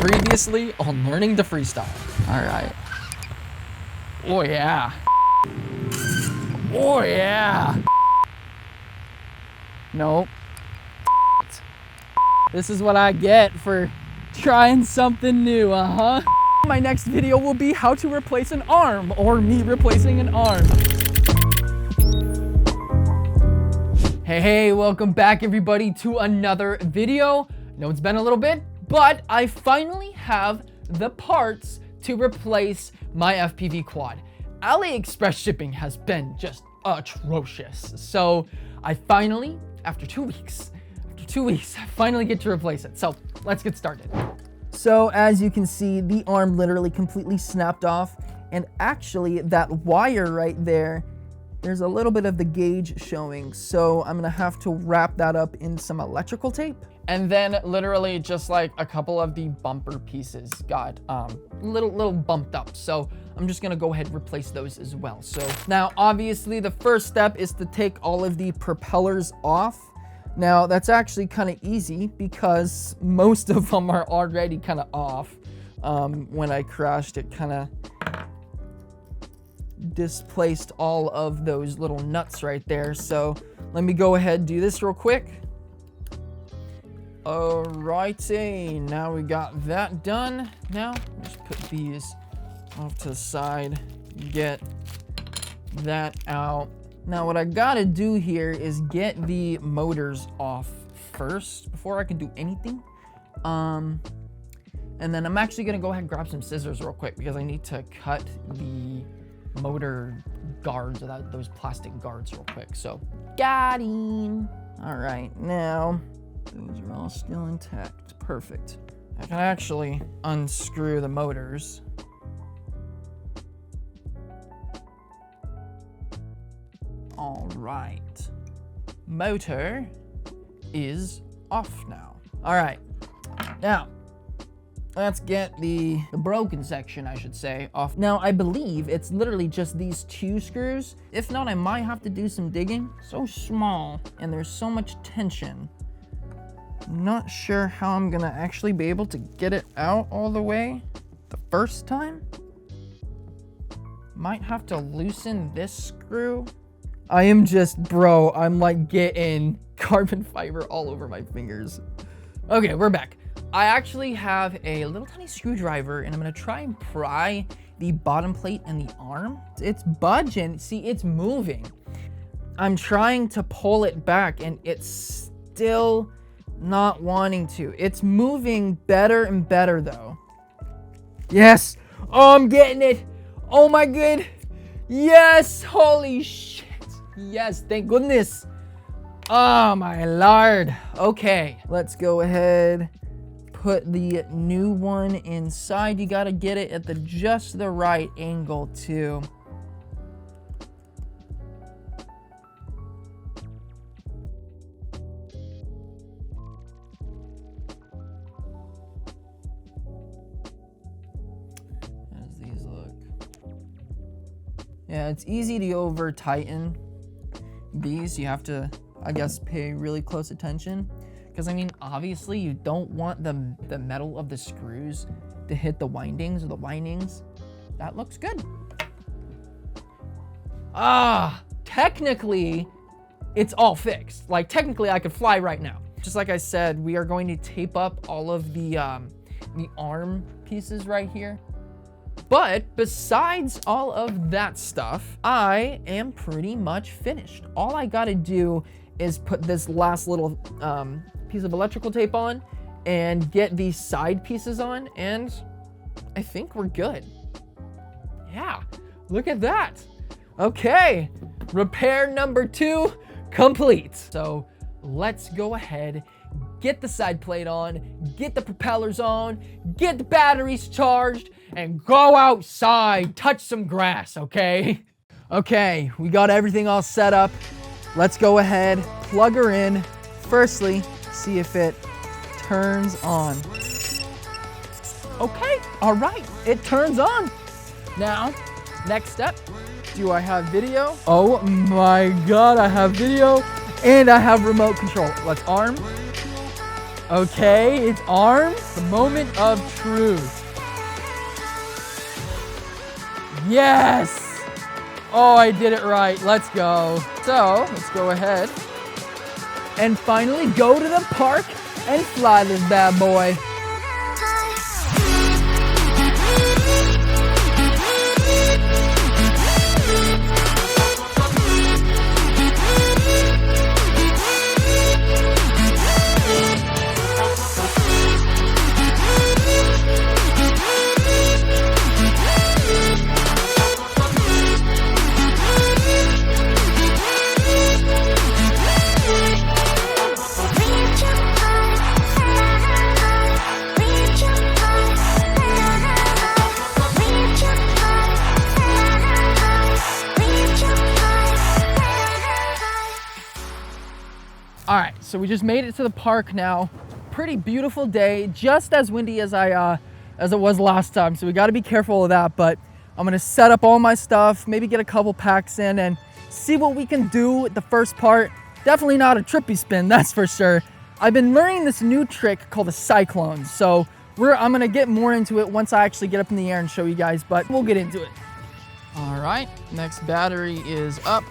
Previously on Learning to Freestyle. All right. Oh yeah. Oh yeah. Nope. This is what I get for trying something new, My next video will be how to replace an arm, or me replacing an arm. Hey, welcome back everybody to another video. I know it's been a little bit, but I finally have the parts to replace my FPV quad. AliExpress shipping has been just atrocious. So I finally, after two weeks, I finally get to replace it. So let's get started. So as you can see, the arm literally completely snapped off, and actually that wire right there, there's a little bit of the gauge showing. So I'm gonna have to wrap that up in some electrical tape. And then literally just like a couple of the bumper pieces got little bumped up. So I'm just gonna go ahead and replace those as well. So now obviously the first step is to take all of the propellers off. Now that's actually kind of easy because most of them are already kind of off. When I crashed, it kind of displaced all of those little nuts right there. So let me go ahead and do this real quick. Alrighty, now we got that done. Now just put these off to the side, get that out. Now what I gotta do here is get the motors off first before I can do anything. And then I'm actually gonna go ahead and grab some scissors real quick because I need to cut the motor guards, or those plastic guards real quick. So got him. All right, now those are all still intact. Perfect. I can actually unscrew the motors. All right. Motor is off now. All right. Now, let's get the broken section, I should say, off. Now, I believe it's literally just these two screws. If not, I might have to do some digging. So small, and there's so much tension. Not sure how I'm gonna actually be able to get it out all the way the first time. Might have to loosen this screw. I am just, bro, I'm like getting carbon fiber all over my fingers. Okay, we're back. I actually have a little tiny screwdriver, and I'm gonna try and pry the bottom plate and the arm. It's budging, see, it's moving. I'm trying to pull it back, and it's still not wanting to. It's moving better and better though. Yes, oh, I'm getting it. Oh my good, yes, holy shit. Yes, thank goodness. Oh my lord. Okay, let's go ahead, put the new one inside. You gotta get it at just the right angle too. How does these look? Yeah, it's easy to over tighten these. You have to, I guess, pay really close attention, because I mean, obviously you don't want the metal of the screws to hit the windings or the windings. That looks good. Technically it's all fixed. Like technically I could fly right now. Just like I said, we are going to tape up all of the arm pieces right here. But besides all of that stuff, I am pretty much finished. All I gotta do is put this last little piece of electrical tape on and get these side pieces on, and I think we're good. Yeah, look at that. Okay, repair number 2 complete. So let's go ahead, get the side plate on, get the propellers on, get the batteries charged, and go outside, touch some grass, okay? Okay, we got everything all set up. Let's go ahead, plug her in. Firstly, see if it turns on. Okay, all right, it turns on. Now, next step, do I have video? Oh my God, I have video, and I have remote control. Let's arm. Okay, it's arms. The moment of truth. Yes! Oh, I did it right. Let's go. So, let's go ahead and finally go to the park and fly this bad boy. All right, so we just made it to the park now. Pretty beautiful day, just as windy as it was last time. So we got to be careful of that. But I'm gonna set up all my stuff, maybe get a couple packs in, and see what we can do with the first part. Definitely not a trippy spin, that's for sure. I've been learning this new trick called the cyclone. So I'm gonna get more into it once I actually get up in the air and show you guys. But we'll get into it. All right, next battery is up.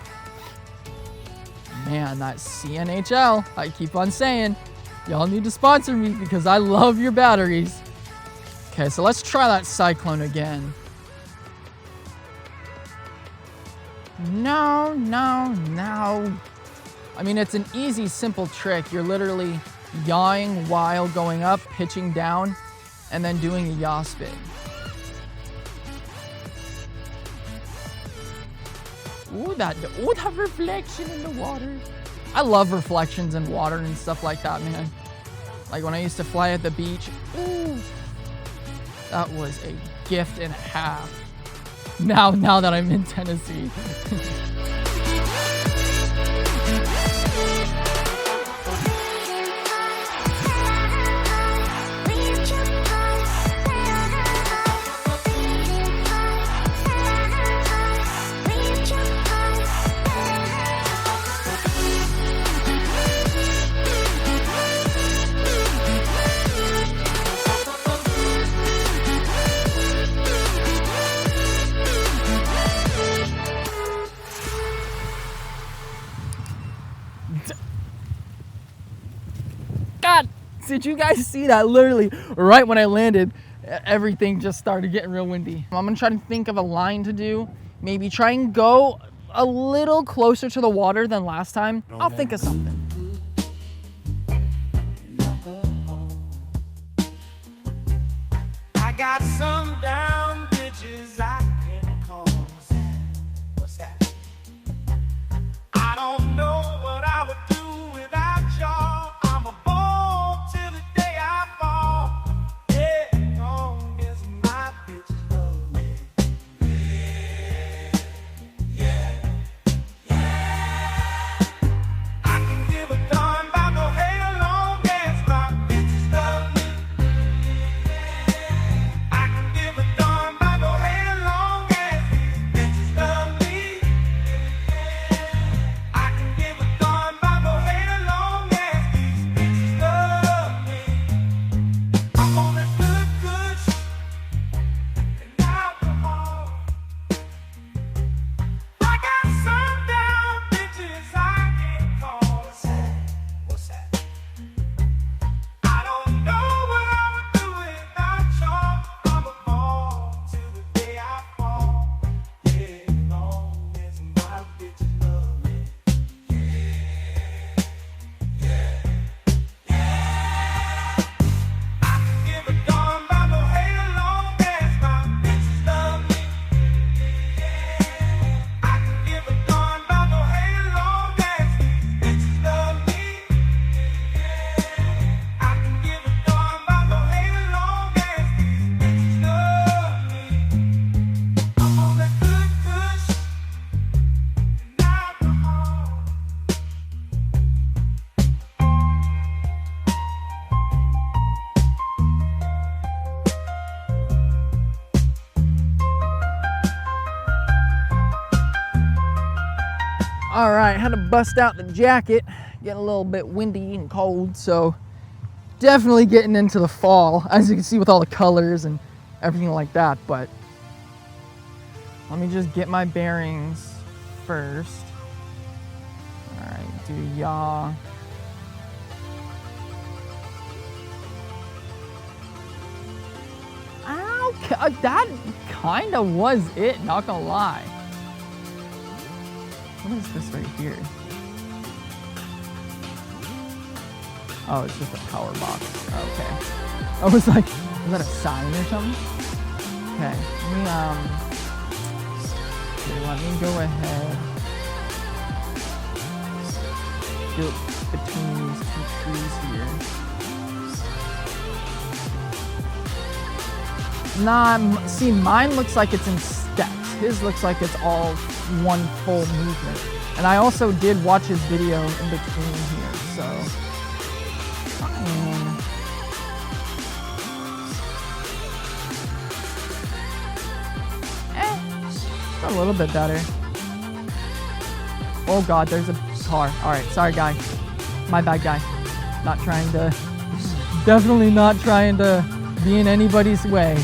Man, that CHNL, I keep on saying, y'all need to sponsor me because I love your batteries. Okay, so let's try that cyclone again. No. I mean, it's an easy, simple trick. You're literally yawing while going up, pitching down, and then doing a yaw spin. Ooh, that reflection in the water. I love reflections in water and stuff like that, man. Like when I used to fly at the beach. Ooh, that was a gift and a half. Now that I'm in Tennessee. God, did you guys see that? Literally right when I landed, everything just started getting real windy. I'm gonna try to think of a line to do. Maybe try and go a little closer to the water than last time. I'll think of something. I got some down bitches I can call. What's that? I don't know what I would do without y'all. I'm a ball till the day I fall. Yeah, long as my bitches love me. Yeah. I can give a darn about no hell long as my bitches love me. I can give a darn about no hell long as these bitches love me. I can give a darn about no hell long as these bitches love me. I'm on that good shit and alcohol. I got some down bitches I can call. What's that? I don't know what I would do without y'all. I'm a ball till the day I fall. Yeah, long as my bitches love me. I can give a darn about no hell long as my bitches love me. I can give a darn about no hell long as these bitches love me. I can give a darn about no hell long as these bitches love me. I'm on that good shit and alcohol. All right, had to bust out the jacket. Getting a little bit windy and cold, so definitely getting into the fall, as you can see with all the colors and everything like that. But let me just get my bearings first. All right, do yaw. Ow, that kind of was it, not gonna lie. What is this right here? Oh, it's just a power box. Okay. I was like, is that a sign or something? Okay, let me go ahead. Do it between these two trees here. Nah, see, mine looks like it's in steps. His looks like it's all one full movement. And I also did watch his video in between here, so. A little bit better. Oh God, there's a car. All right, sorry guy. My bad guy. Not trying to, definitely not trying to be in anybody's way.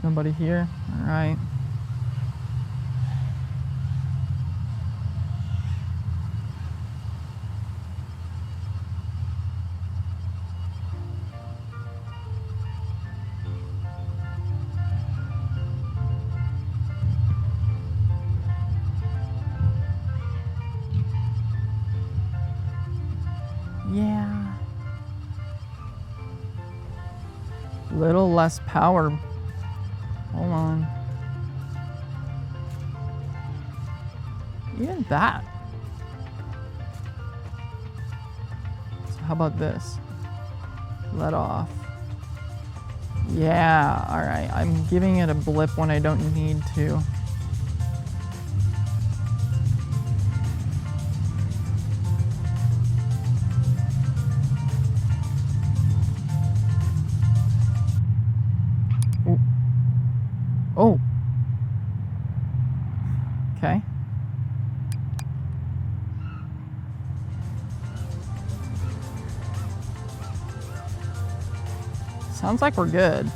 Nobody here? All right. Yeah. Little less power. Hold on. Even that. So how about this? Let off. Yeah, all right. I'm giving it a blip when I don't need to. Oh. Okay. Sounds like we're good.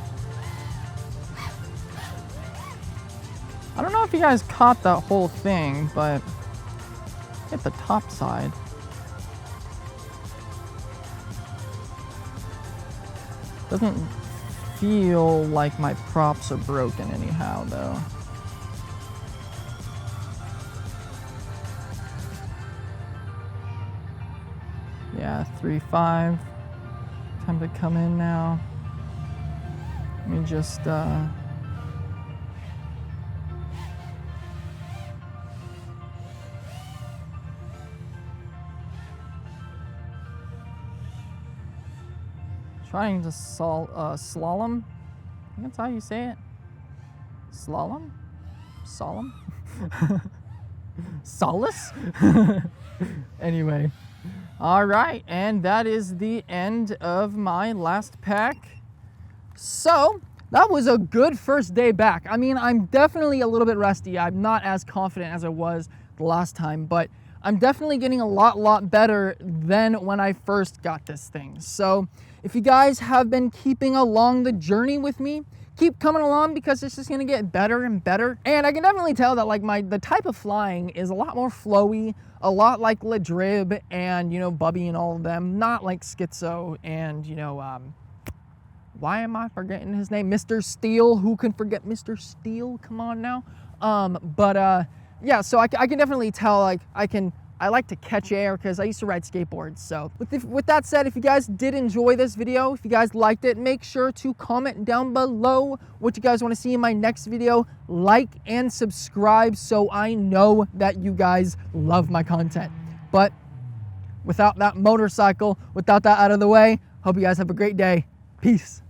I don't know if you guys caught that whole thing, but hit the top side. Doesn't feel like my props are broken anyhow, though. Yeah, 3.5. Time to come in now. Let me just trying to slalom. I think that's how you say it. Slalom? Solemn? Solace? Anyway. All right, and that is the end of my last pack. So that was a good first day back. I mean, I'm definitely a little bit rusty. I'm not as confident as I was the last time, but I'm definitely getting a lot better than when I first got this thing. So if you guys have been keeping along the journey with me, keep coming along because it's just gonna get better and better. And I can definitely tell that like the type of flying is a lot more flowy, a lot like Le Drib and, you know, Bubby and all of them, not like Schizo and, you know, why am I forgetting his name? Mr. Steel. Who can forget Mr. Steel? Come on now. Yeah, so I can definitely tell, like, I like to catch air because I used to ride skateboards. So with that said, if you guys did enjoy this video, if you guys liked it, make sure to comment down below what you guys want to see in my next video. Like and subscribe so I know that you guys love my content. But without that motorcycle, without that out of the way, hope you guys have a great day. Peace.